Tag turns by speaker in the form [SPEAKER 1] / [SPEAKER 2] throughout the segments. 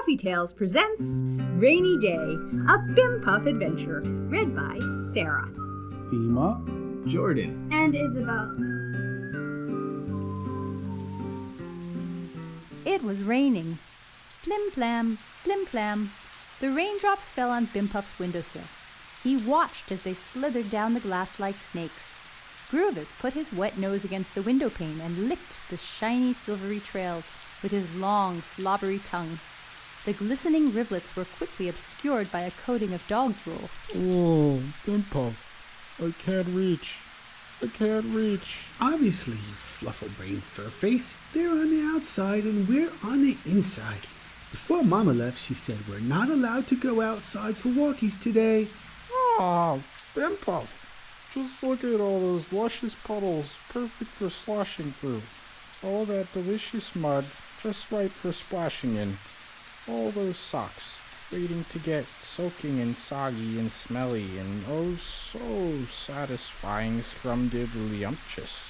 [SPEAKER 1] Fluffy Tales presents Rainy Day, a Bim Puff adventure, read by Sarah,
[SPEAKER 2] Fema,
[SPEAKER 3] Jordan,
[SPEAKER 4] and Isabel.
[SPEAKER 1] It was raining. Plim-plam, plim-plam. The raindrops fell on Bim Puff's windowsill. He watched as they slithered down the glass like snakes. Groovis put his wet nose against the window pane and licked the shiny silvery trails with his long, slobbery tongue. The glistening rivulets were quickly obscured by a coating of dog drool.
[SPEAKER 2] Oh, Bim Puff, I can't reach.
[SPEAKER 5] Obviously, you fluffle-brained furface. They're on the outside and we're on the inside. Before Mama left, she said we're not allowed to go outside for walkies today.
[SPEAKER 2] Ah, Bim Puff, just look at all those luscious puddles, perfect for sloshing through. All that delicious mud, just right for splashing in. All those socks, waiting to get soaking and soggy and smelly and oh so satisfying scrumdiddlyumptious.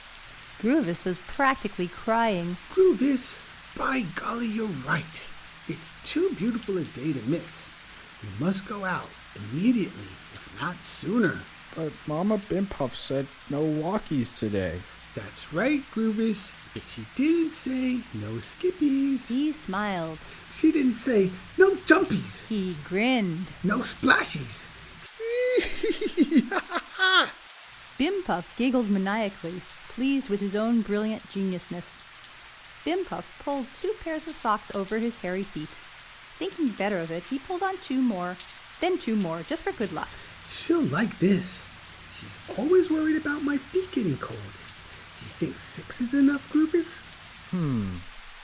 [SPEAKER 1] Groovis was practically crying.
[SPEAKER 5] Groovis, by golly, you're right. It's too beautiful a day to miss. We must go out immediately, if not sooner.
[SPEAKER 2] But Mama Bim Puff said no walkies today.
[SPEAKER 5] That's right, Groovis. But she didn't say no skippies.
[SPEAKER 1] He smiled.
[SPEAKER 5] She didn't say no jumpies.
[SPEAKER 1] He grinned.
[SPEAKER 5] No splashies.
[SPEAKER 1] Bim Puff giggled maniacally, pleased with his own brilliant geniusness. Bim Puff pulled 2 pairs of socks over his hairy feet. Thinking better of it, he pulled on 2 more, then 2 more, just for good luck.
[SPEAKER 5] She'll like this. She's always worried about my feet getting cold. Do you think 6 is enough, Groovis?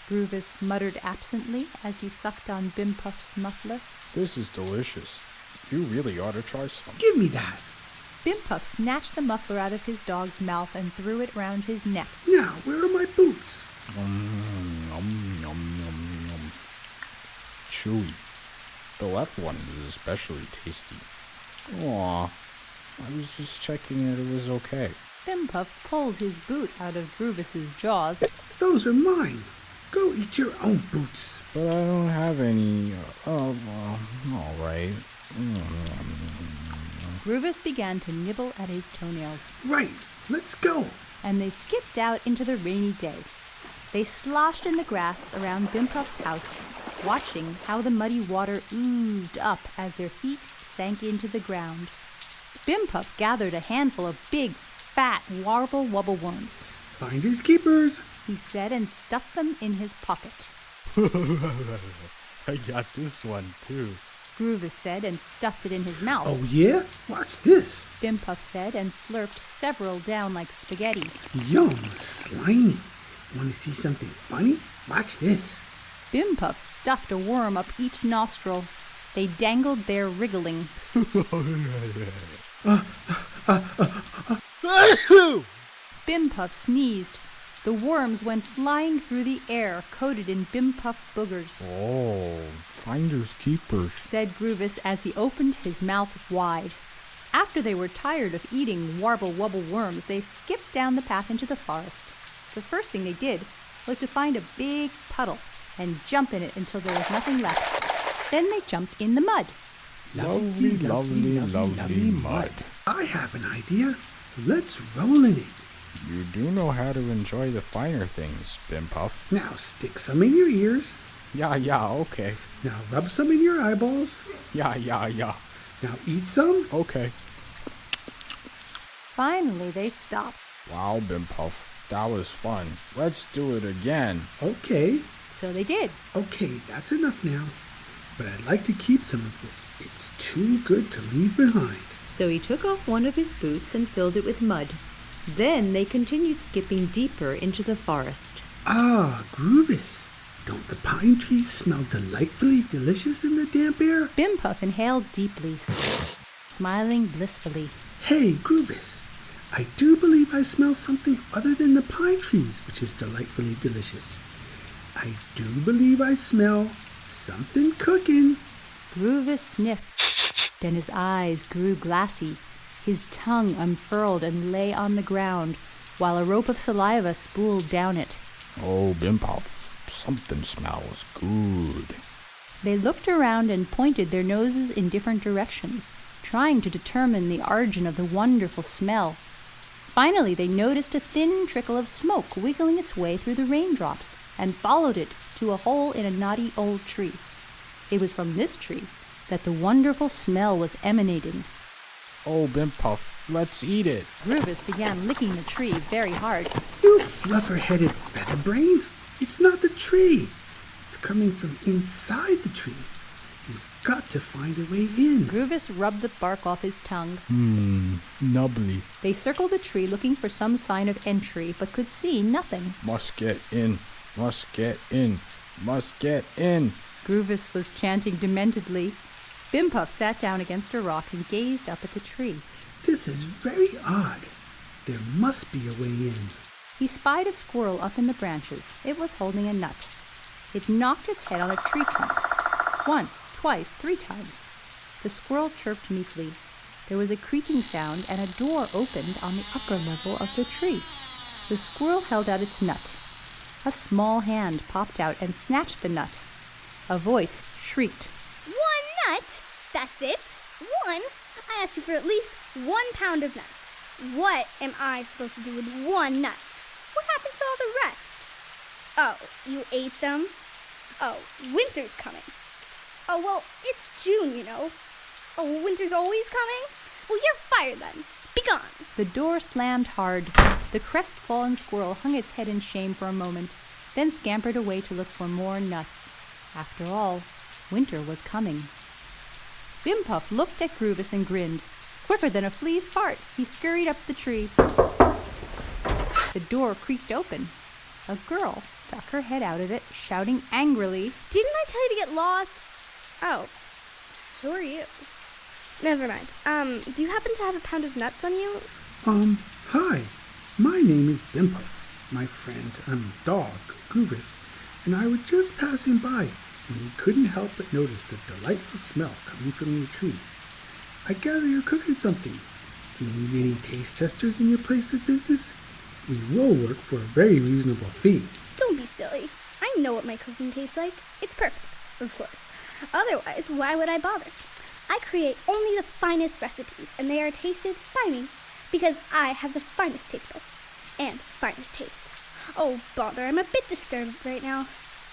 [SPEAKER 1] Groovis muttered absently as he sucked on Bim Puff's muffler.
[SPEAKER 2] This is delicious. You really ought to try some.
[SPEAKER 5] Give me that.
[SPEAKER 1] Bim Puff snatched the muffler out of his dog's mouth and threw it round his neck.
[SPEAKER 5] Now, where are my boots?
[SPEAKER 2] Chewy. The left one is especially tasty. Aw, I was just checking that it was okay.
[SPEAKER 1] Bim Puff pulled his boot out of Groovis's jaws.
[SPEAKER 5] Those are mine. Go eat your own boots.
[SPEAKER 2] But I don't have any. All right.
[SPEAKER 1] Groovis began to nibble at his toenails,
[SPEAKER 5] Right, let's go.
[SPEAKER 1] and they skipped out into the rainy day. They sloshed in the grass around Bim Puff's house, watching how the muddy water oozed up as their feet sank into the ground. Bim Puff gathered a handful of big, fat warble-wobble worms,
[SPEAKER 5] Finders keepers.
[SPEAKER 1] he said, and stuffed them in his pocket.
[SPEAKER 2] I got this one too.
[SPEAKER 1] Groovis said, and stuffed it in his mouth.
[SPEAKER 5] Oh yeah? Watch this.
[SPEAKER 1] Bim Puff said, and slurped several down like spaghetti.
[SPEAKER 5] Yum, slimy. Want to see something funny? Watch this.
[SPEAKER 1] Bim Puff stuffed a worm up each nostril. They dangled there wriggling. Bim Puff sneezed. The worms went flying through the air, coated in Bim Puff boogers,
[SPEAKER 2] Oh, finders keepers.
[SPEAKER 1] said Groovis as he opened his mouth wide. After they were tired of eating warble-wobble worms, they skipped down the path into the forest. The first thing they did was to find a big puddle and jump in it until there was nothing left. Then they jumped in the mud.
[SPEAKER 2] Lovely mud.
[SPEAKER 5] I have an idea. Let's roll in it.
[SPEAKER 2] You do know how to enjoy the finer things, Bim Puff.
[SPEAKER 5] Now stick some in your ears.
[SPEAKER 2] Yeah, okay.
[SPEAKER 5] Now rub some in your eyeballs.
[SPEAKER 2] Yeah.
[SPEAKER 5] Now eat some.
[SPEAKER 2] Okay.
[SPEAKER 1] Finally, they stopped.
[SPEAKER 2] Wow, Bim Puff, that was fun. Let's do it again.
[SPEAKER 5] Okay.
[SPEAKER 1] So they did.
[SPEAKER 5] Okay, that's enough now. But I'd like to keep some of this. It's too good to leave behind.
[SPEAKER 1] So he took off one of his boots and filled it with mud. Then they continued skipping deeper into the forest.
[SPEAKER 5] Ah, Groovis. Don't the pine trees smell delightfully delicious in the damp air?
[SPEAKER 1] Bim Puff inhaled deeply, smiling blissfully.
[SPEAKER 5] Hey, Groovis. I do believe I smell something other than the pine trees, which is delightfully delicious. I do believe I smell something cooking.
[SPEAKER 1] Groovis sniffed, then his eyes grew glassy. His tongue unfurled and lay on the ground, while a rope of saliva spooled down it.
[SPEAKER 2] Oh, Bim Puff, something smells good.
[SPEAKER 1] They looked around and pointed their noses in different directions, trying to determine the origin of the wonderful smell. Finally, they noticed a thin trickle of smoke wiggling its way through the raindrops and followed it to a hole in a knotty old tree. It was from this tree that the wonderful smell was emanating.
[SPEAKER 2] Oh, Bim Puff, let's eat it.
[SPEAKER 1] Grubus began licking the tree very hard.
[SPEAKER 5] You fluffer-headed featherbrain! It's not the tree. It's coming from inside the tree. You've got to find a way in.
[SPEAKER 1] Grubus rubbed the bark off his tongue.
[SPEAKER 2] Nubbly.
[SPEAKER 1] They circled the tree looking for some sign of entry, but could see nothing.
[SPEAKER 2] Must get in, must get in, must get in.
[SPEAKER 1] Grubus was chanting dementedly. Bim Puff sat down against a rock and gazed up at the tree.
[SPEAKER 5] This is very odd. There must be a way in.
[SPEAKER 1] He spied a squirrel up in the branches. It was holding a nut. It knocked its head on a tree trunk. Once, twice, 3 times. The squirrel chirped meekly. There was a creaking sound, and a door opened on the upper level of the tree. The squirrel held out its nut. A small hand popped out and snatched the nut. A voice shrieked.
[SPEAKER 3] 1 nut? That's it? 1? I asked you for at least 1 pound of nuts. What am I supposed to do with 1 nut? What happened to all the rest? Oh, you ate them? Oh, winter's coming. Oh, well, it's June, you know. Oh, winter's always coming? Well, you're fired then. Be gone.
[SPEAKER 1] The door slammed hard. The crestfallen squirrel hung its head in shame for a moment, then scampered away to look for more nuts. After all, winter was coming. Bim Puff looked at Grubus and grinned. Quicker than a flea's fart, he scurried up the tree. The door creaked open. A girl stuck her head out of it, shouting angrily,
[SPEAKER 3] Didn't I tell you to get lost? Oh, who are you? Never mind. Do you happen to have a pound of nuts on you?
[SPEAKER 5] Hi. My name is Bim Puff. My friend, dog, Grubus, and I were just passing by when we couldn't help but notice the delightful smell coming from your tree. I gather you're cooking something. Do you need any taste testers in your place of business? We will work for a very reasonable fee.
[SPEAKER 3] Don't be silly. I know what my cooking tastes like. It's perfect, of course. Otherwise, why would I bother? I create only the finest recipes, and they are tasted by me, because I have the finest taste buds and finest taste. Oh, bother, I'm a bit disturbed right now.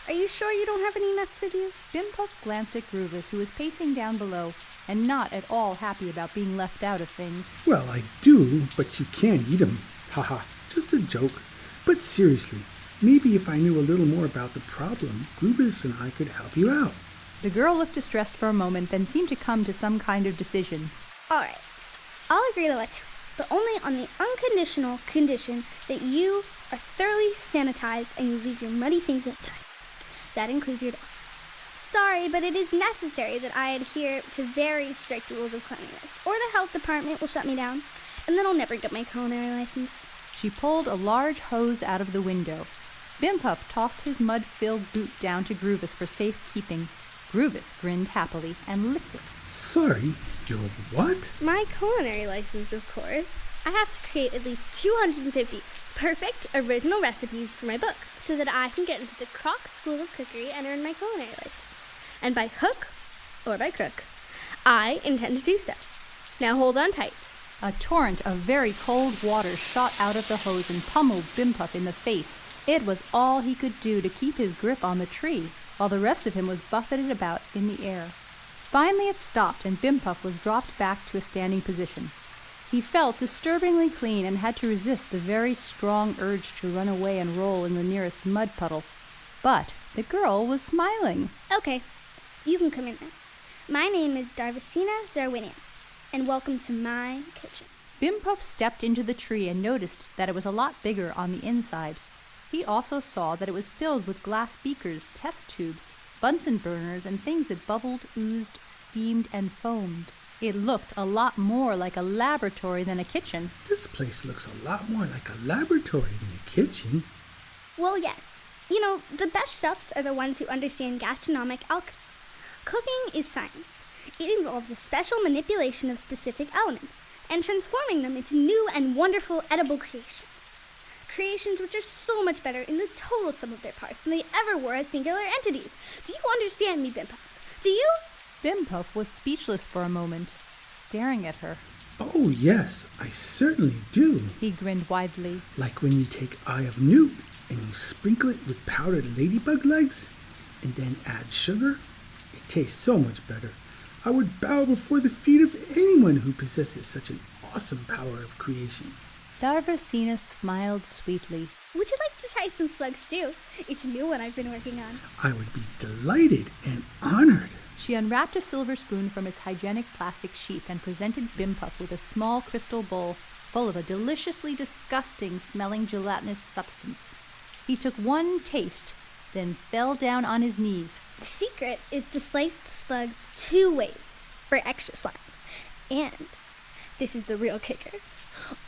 [SPEAKER 3] Are you sure you don't have any nuts with you?
[SPEAKER 1] Bim Puff glanced at Grubus, who was pacing down below, and not at all happy about being left out of things.
[SPEAKER 5] Well, I do, but you can't eat 'em. Haha, just a joke. But seriously, maybe if I knew a little more about the problem, Grubus and I could help you out.
[SPEAKER 1] The girl looked distressed for a moment, then seemed to come to some kind of decision.
[SPEAKER 3] All right, I'll agree to let you, but only on the unconditional condition that you are thoroughly sanitized and you leave your muddy things outside. That includes your dog. Sorry, but it is necessary that I adhere to very strict rules of cleanliness, or the health department will shut me down, and then I'll never get my culinary license.
[SPEAKER 1] She pulled a large hose out of the window. Bim Puff tossed his mud-filled boot down to Grubus for safekeeping. Grubus grinned happily and licked it.
[SPEAKER 5] Sorry, your what?
[SPEAKER 3] My culinary license, of course. I have to create at least 250 perfect original recipes for my book, so that I can get into the Kroc School of Cookery and earn my culinary license. And by hook or by crook, I intend to do so. Now hold on tight.
[SPEAKER 1] A torrent of very cold water shot out of the hose and pummeled Bim Puff in the face. It was all he could do to keep his grip on the tree, while the rest of him was buffeted about in the air. Finally it stopped, and Bim Puff was dropped back to a standing position. He felt disturbingly clean and had to resist the very strong urge to run away and roll in the nearest mud puddle. But the girl was smiling.
[SPEAKER 3] Okay, you can come in now. My name is Darvasina Darwinian, and welcome to my kitchen.
[SPEAKER 1] Bim Puff stepped into the tree and noticed that it was a lot bigger on the inside. He also saw that it was filled with glass beakers, test tubes, Bunsen burners, and things that bubbled, oozed, steamed, and foamed. It looked a lot more like a laboratory than a kitchen.
[SPEAKER 5] This place looks a lot more like a laboratory than a kitchen.
[SPEAKER 3] Well, yes. You know, the best chefs are the ones who understand gastronomic alchemy. Cooking is science. It involves the special manipulation of specific elements and transforming them into new and wonderful edible creations. Creations which are so much better in the total sum of their parts than they ever were as singular entities. Do you understand me, Bim Puff? do you?
[SPEAKER 1] Bimpuff was speechless for a moment, staring at her.
[SPEAKER 5] Oh, yes, I certainly do.
[SPEAKER 1] He grinned widely.
[SPEAKER 5] Like when you take Eye of Newt and you sprinkle it with powdered ladybug legs and then add sugar. It tastes so much better. I would bow before the feet of anyone who possesses such an awesome power of creation.
[SPEAKER 1] Darvasina smiled sweetly.
[SPEAKER 3] Would you like to try some slugs too? It's a new one I've been working on.
[SPEAKER 5] I would be delighted and honored.
[SPEAKER 1] She unwrapped a silver spoon from its hygienic plastic sheath and presented Bimpuff with a small crystal bowl full of a deliciously disgusting smelling gelatinous substance. He took one taste, then fell down on his knees.
[SPEAKER 3] The secret is to slice the slugs 2 ways for extra slime. And this is the real kicker.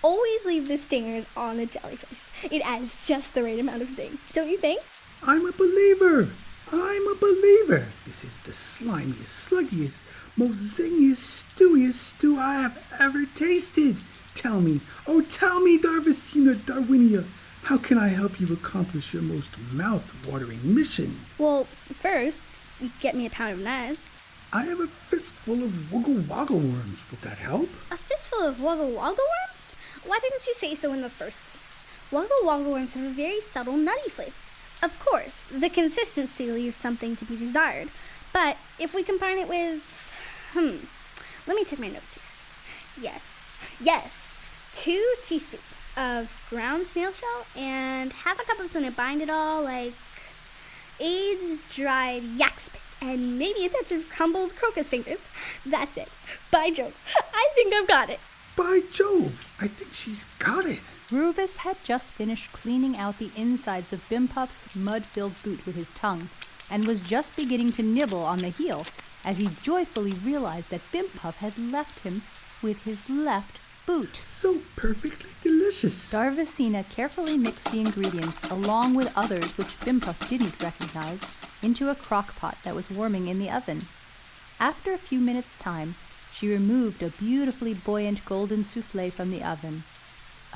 [SPEAKER 3] Always leave the stingers on the jellyfish. It adds just the right amount of zing, don't you think?
[SPEAKER 5] I'm a believer. I'm a believer. This is the slimiest, sluggiest, most zingiest, stewiest stew I have ever tasted. Tell me, oh tell me, Darvasina Darwinia, how can I help you accomplish your most mouth-watering mission?
[SPEAKER 3] Well, first, you get me a pound of nuts.
[SPEAKER 5] I have a fistful of woggle-woggle worms. Would that help?
[SPEAKER 3] A fistful of woggle woggle worms? Why didn't you say so in the first place? Woggle woggle worms have a very subtle nutty flavor. Of course, the consistency leaves something to be desired, but if we combine it with... let me check my notes here. Yes, 2 teaspoons of ground snail shell and half a cup of cinnamon. Bind it all like aged-dried yak spit and maybe a touch of crumbled crocus fingers. That's it. By Jove, I think I've got it.
[SPEAKER 5] By Jove, I think she's got it.
[SPEAKER 1] Groovis had just finished cleaning out the insides of Bimpuff's mud-filled boot with his tongue, and was just beginning to nibble on the heel, as he joyfully realized that Bimpuff had left him with his left boot.
[SPEAKER 5] So perfectly delicious.
[SPEAKER 1] Darvasina carefully mixed the ingredients, along with others which Bimpuff didn't recognize, into a crock pot that was warming in the oven. After a few minutes' time, she removed a beautifully buoyant golden souffle from the oven.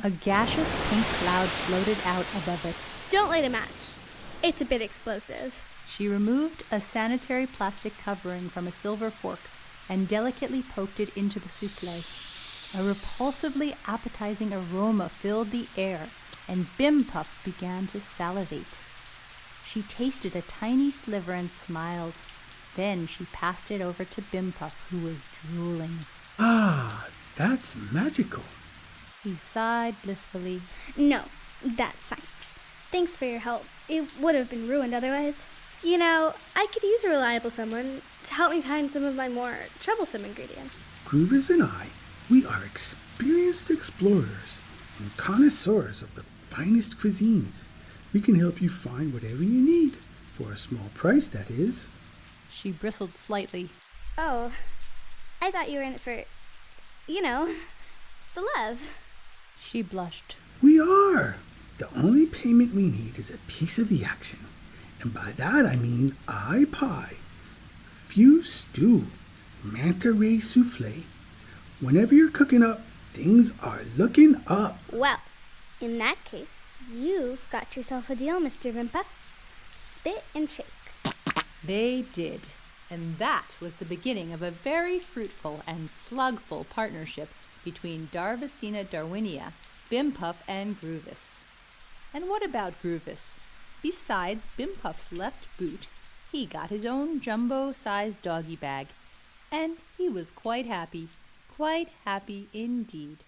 [SPEAKER 1] A gaseous pink cloud floated out above it.
[SPEAKER 3] Don't light a match. It's a bit explosive.
[SPEAKER 1] She removed a sanitary plastic covering from a silver fork and delicately poked it into the souffle. A repulsively appetizing aroma filled the air, and Bimpuff began to salivate. She tasted a tiny sliver and smiled. Then she passed it over to Bimpuff, who was drooling.
[SPEAKER 5] Ah, that's magical.
[SPEAKER 1] He sighed blissfully.
[SPEAKER 3] No, that's science. Thanks for your help. It would have been ruined otherwise. You know, I could use a reliable someone to help me find some of my more troublesome ingredients.
[SPEAKER 5] Groovis and I, we are experienced explorers and connoisseurs of the finest cuisines. We can help you find whatever you need, for a small price, that is.
[SPEAKER 1] She bristled slightly.
[SPEAKER 3] Oh, I thought you were in it for, the love.
[SPEAKER 1] She blushed.
[SPEAKER 5] We are. The only payment we need is a piece of the action. And by that I mean eye pie, fuse stew, manta ray souffle. Whenever you're cooking up, things are looking up.
[SPEAKER 3] Well, in that case, you've got yourself a deal, Mr. Bimpuff. Spit and shake.
[SPEAKER 1] They did. And that was the beginning of a very fruitful and slugful partnership between Darvasina Darwinia, Bimpuff, and Groovis. And what about Groovis? Besides Bimpuff's left boot, he got his own jumbo-sized doggy bag, and he was quite happy indeed.